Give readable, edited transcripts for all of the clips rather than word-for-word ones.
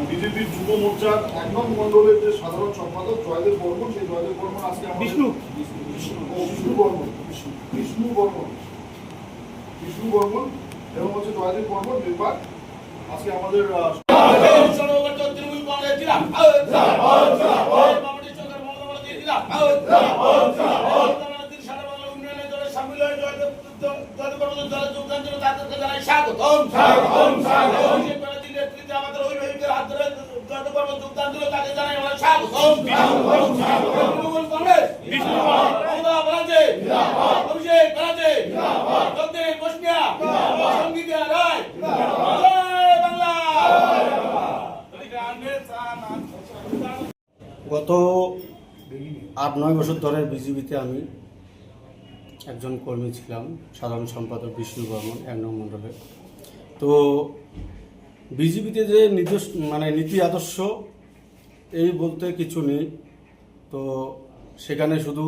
বিজেপির যুব মোর্চার ১ নং মন্ডলের যে সাধারণ সম্পাদক জয়দেব বর্মন, সেই জয়দেব বর্মন আজকে বিষ্ণু বর্মন এবং হচ্ছে জয়দেব বর্মন নির্বাক আজকে আমাদের গত ৮-৯ বছর ধরে বিজেপিতে আমি একজন কর্মী ছিলাম, সাধারণ সম্পাদক বিষ্ণু বর্মন ১ নং মণ্ডলে। তো বিজেপিতে যে নীতি আদর্শ এই বলতে কিছু নেই। তো সেখানে শুধু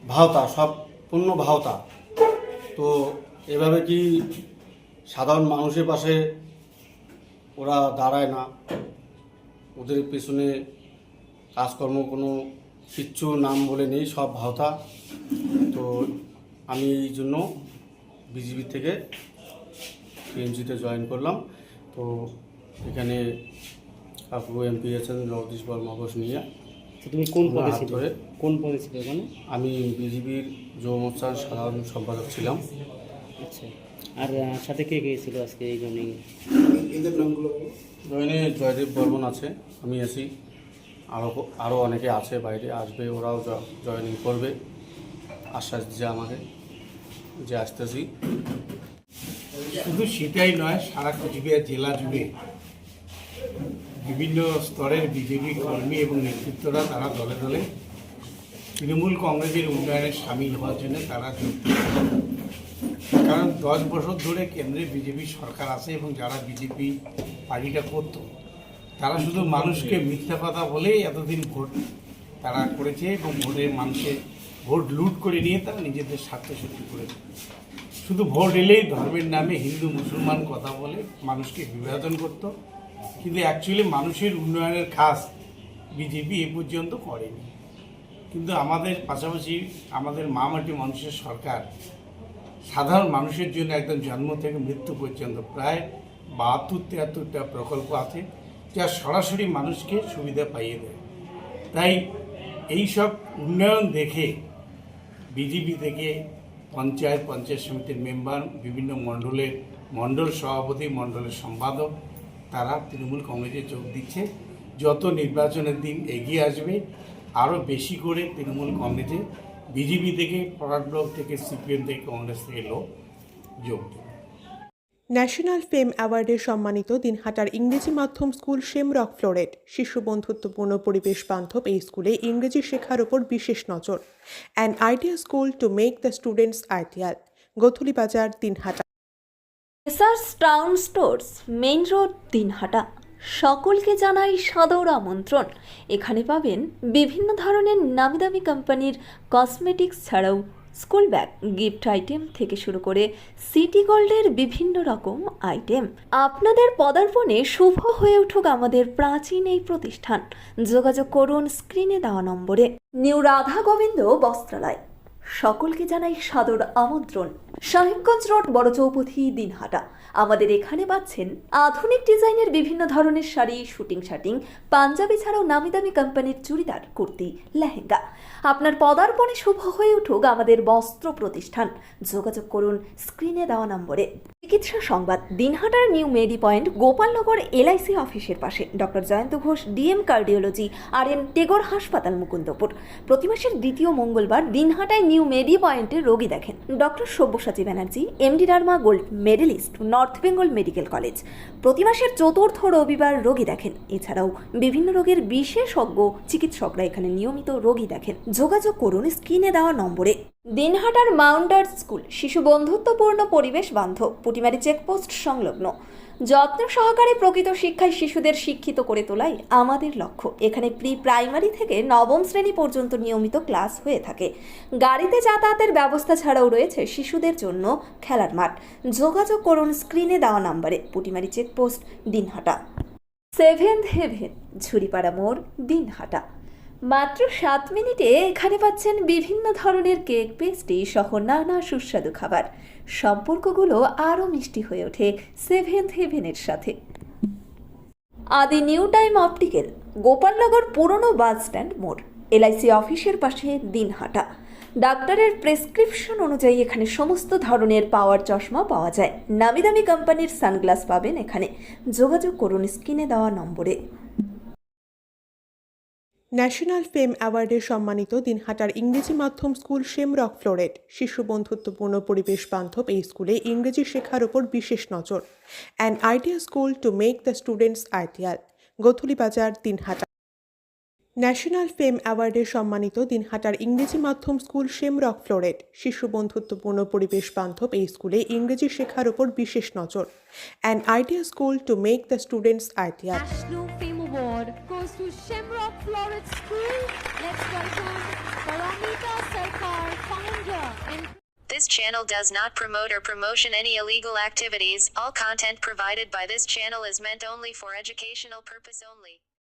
ভাওতা, সব পূর্ণ ভাওতা। তো এভাবে কি সাধারণ মানুষের পাশে ওরা দাঁড়ায় না, ওদের পেছনে কাজকর্ম কোনো কিচ্ছু নাম বলে নেই, সব ভাওতা। তো আমি এই জন্য বিজেপি থেকে টিএমসিতে জয়েন করলাম। তো এখানে কাকু এমপি আছেন জগদীশ বর্মা ঘোষ নিয়ে। তুমি কোন পদে ছিলে? ওখানে? আমি বিজেপির যুব মোর্চার সাধারণ সম্পাদক ছিলাম। আচ্ছা, আর সাথে কে কে ছিল আজকে এই জয়েনিং? জয়েনে জয়দেব বর্মন আছে, আমি আছি, আরও অনেকে আছে, বাইরে আসবে, ওরাও জয়েনিং করবে, আশ্বাস দিচ্ছে আমাকে যে আসতেছি। শুধু সেটাই নয়, সারা কোচবিহার জেলা জুড়ে বিভিন্ন স্তরের বিজেপি কর্মী এবং নেতৃত্বরা তারা দলে দলে তৃণমূল কংগ্রেসের উন্নয়নে সামিল হওয়ার জন্য তারা যুক্ত। কারণ 10 বছর ধরে কেন্দ্রে বিজেপি সরকার আছে এবং যারা বিজেপি পার্টিটা করতো তারা শুধু মানুষকে মিথ্যা কথা বলেই এতদিন ভোট তারা করেছে এবং মানুষের ভোট লুট করে নিয়ে তারা নিজেদের স্বার্থ সিদ্ধি করেছে। শুধু ভোট এলেই ধর্মের নামে হিন্দু মুসলমান কথা বলে মানুষকে বিভাজন করত, কিন্তু অ্যাকচুয়ালি মানুষের উন্নয়নের কাজ বিজেপি এ পর্যন্ত করেনি। কিন্তু আমাদের পাশাপাশি আমাদের মা মাটি মানুষের সরকার সাধারণ মানুষের জন্য একদম জন্ম থেকে মৃত্যু পর্যন্ত প্রায় 72-73টা প্রকল্প আছে যা সরাসরি মানুষকে সুবিধা পাইয়ে দেয়। তাই এই সব উন্নয়ন দেখে বিজেপি থেকে পঞ্চায়েত সমিতির মেম্বার, বিভিন্ন মণ্ডল সভাপতি, মণ্ডলের সম্পাদক তারা তৃণমূল কংগ্রেসে যোগ দিচ্ছে। যত নির্বাচনের দিন এগিয়ে আসবে আরও বেশি করে তৃণমূল কংগ্রেসে বিজেপি থেকে, ফরওয়ার্ড ব্লক থেকে, সিপিএম থেকে, কংগ্রেস থেকে লোক যোগ দেবে। ন্যাশনাল ফেম অ্যাওয়ার্ডে সম্মানিত দিনহাটার ইংরেজি মাধ্যম স্কুল শেমরক ফ্লোরেট। শিশু বন্ধুত্বপূর্ণ পরিবেশ বান্ধব এই স্কুলে ইংরেজি শেখার উপর বিশেষ নজর। An idea school to make the students ideal. Godhuli Bazar, Dinhata. এসার্স town stores, main road, Dinhata. সকলকে জানাই সাদর আমন্ত্রণ। এখানে পাবেন বিভিন্ন ধরনের নামিদামি কোম্পানির কসমেটিক্স ছাড়াও স্কুল ব্যাগ, গিফট আইটেম থেকে শুরু করে সিটি গোল্ডের বিভিন্ন রকম আইটেম। আপনাদের পদার্পণে শুভ হয়ে উঠুক আমাদের প্রাচীন এই প্রতিষ্ঠান। যোগাযোগ করুন স্ক্রিনে দেওয়া নম্বরে। নিউ রাধা গোবিন্দ বস্ত্রালয়, সকলকে জানাই সাদর আমন্ত্রণ। সাহেবগঞ্জ রোড, বড় চৌপথি, দিনহাটা। আমাদের এখানে পাচ্ছেন আধুনিক ডিজাইনের বিভিন্ন ধরনের শাড়ি, শুটিং শার্টিং, পাঞ্জাবি ছাড়াও নামিদামি কোম্পানির চুড়িদার, কুর্তি, লেহেঙ্গা। আপনার পদার্পণে শুভ হয়ে উঠুক আমাদের বস্ত্র প্রতিষ্ঠান। যোগাযোগ করুন স্ক্রিনে দেওয়া নম্বরে। চিকিৎসা সংবাদ দিনহাটার নিউ মেডি পয়েন্ট গোপালনগর এলআইসি অফিসের পাশে doctor Jayanta Ghosh DM cardiology আর.এন. Tagore হাসপাতাল মুকুন্দপুর। প্রতি মাসের দ্বিতীয় মঙ্গলবার দিনহাটায় নিউ মেডি পয়েন্টে রোগী দেখেন doctor Sabyasachi Banerjee, MD derma gold medalist, North Bengal medical college. প্রতি মাসের চতুর্থ রবিবার রোগী দেখেন। এছাড়াও বিভিন্ন রোগের বিশেষজ্ঞ চিকিৎসকরা এখানে নিয়মিত রোগী দেখেন। যোগাযোগ করুন স্ক্রিনে দেওয়া নম্বরে। দিনহাটার মাউন্টার স্কুল শিশু বন্ধুত্বপূর্ণ পরিবেশ বান্ধব, পুটিমারি চেকপোস্ট সংলগ্ন। যত্ন সহকারে প্রকৃত শিক্ষায় শিশুদের শিক্ষিত করে তোলাই আমাদের লক্ষ্য। এখানে প্রি প্রাইমারি থেকে নবম শ্রেণী পর্যন্ত নিয়মিত ক্লাস হয়ে থাকে। গাড়িতে যাতায়াতের ব্যবস্থা ছাড়াও রয়েছে শিশুদের জন্য খেলার মাঠ। যোগাযোগ করুন স্ক্রিনে দেওয়া নম্বরে। Putimari checkpost Dinhata. Seventh heaven, Jhuripara মোড়, দিনহাটা। মাত্র 7 মিনিটে এখানে পাচ্ছেন বিভিন্ন ধরনের কেক, পেস্ট্রি সহ নানা সুস্বাদু খাবার। সম্পর্কগুলো আরও মিষ্টি হয়ে ওঠে সেভেন্থ হেভেনের সাথে। আদি নিউ টাইম অপটিক্যাল, গোপালনগর পুরনো বাস স্ট্যান্ড মোড়, এলআইসি অফিসের পাশে, দিনহাটা। ডাক্তারের প্রেসক্রিপশন অনুযায়ী এখানে সমস্ত ধরনের পাওয়ার চশমা পাওয়া যায়। নামি দামি কোম্পানির সানগ্লাস পাবেন এখানে। যোগাযোগ করুন স্ক্রিনে দেওয়া নম্বরে। ন্যাশনাল ফেম অ্যাওয়ার্ডে সম্মানিত দিনহাটার ইংরেজি মাধ্যম স্কুল শেমরক ফ্লোরেট। শিশু বন্ধুত্বপূর্ণ পরিবেশ বান্ধব এই স্কুলে ইংরেজি শেখার ওপর বিশেষ নজর। An idea school to make the students ideal. Godhuli Bazar, Dinhata. National ফেম অ্যাওয়ার্ডে সম্মানিত দিনহাটার ইংরেজি মাধ্যম স্কুল শেমরক ফ্লোরেট। শিশু বন্ধুত্বপূর্ণ পরিবেশ বান্ধব এই স্কুলে ইংরেজি শেখার ওপর বিশেষ নজর। An idea school to make the students ideal. National Fame Award goes to Shamrock Florence School. Let's welcome Paramita Sarkar, founder and This channel does not promote or promotion any illegal activities. All content provided by this channel is meant only for educational purpose only.